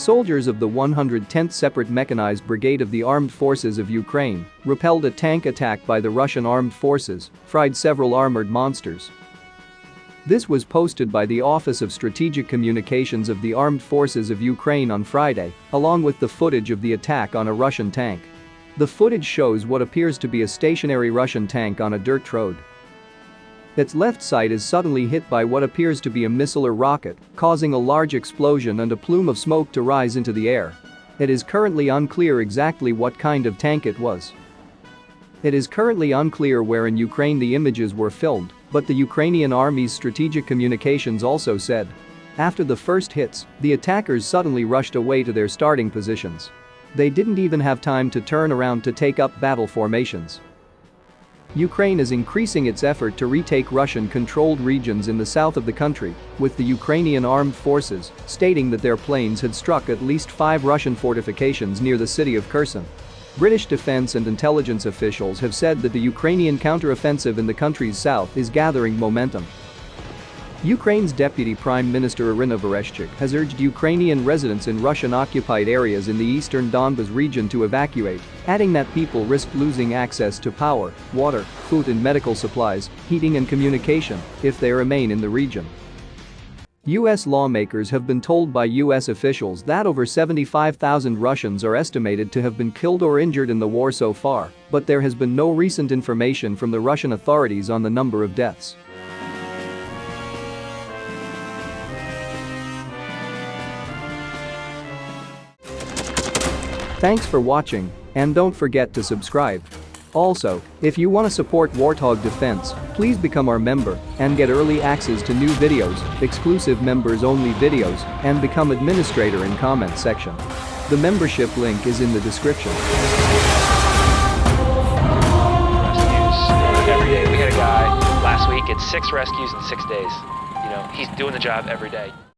Soldiers of the 110th Separate Mechanized Brigade of the Armed Forces of Ukraine repelled a tank attack by the Russian armed forces, fried several armored monsters. This was posted by the Office of Strategic Communications of the Armed Forces of Ukraine on Friday, along with the footage of the attack on a Russian tank. The footage shows what appears to be a stationary Russian tank on a dirt road. Its left side is suddenly hit by what appears to be a missile or rocket, causing a large explosion and a plume of smoke to rise into the air. It is currently unclear exactly what kind of tank it was. It is currently unclear where in Ukraine the images were filmed, but the Ukrainian Army's strategic communications also said. After the first hits, the attackers suddenly rushed away to their starting positions. They didn't even have time to turn around to take up battle formations. Ukraine is increasing its effort to retake Russian-controlled regions in the south of the country, with the Ukrainian armed forces stating that their planes had struck at least 5 Russian fortifications near the city of Kherson. British defense and intelligence officials have said that the Ukrainian counteroffensive in the country's south is gathering momentum. Ukraine's Deputy Prime Minister Irina Vereshchuk has urged Ukrainian residents in Russian-occupied areas in the eastern Donbas region to evacuate, adding that people risk losing access to power, water, food and medical supplies, heating and communication if they remain in the region. U.S. lawmakers have been told by U.S. officials that over 75,000 Russians are estimated to have been killed or injured in the war so far, but there has been no recent information from the Russian authorities on the number of deaths. Thanks for watching, and don't forget to subscribe. Also, if you want to support Warthog Defense, please become our member and get early access to new videos, exclusive members-only videos, and become administrator in comment section. The membership link is in the description. Rescues every day. We had a guy last week at 6 rescues in 6 days. He's doing the job every day.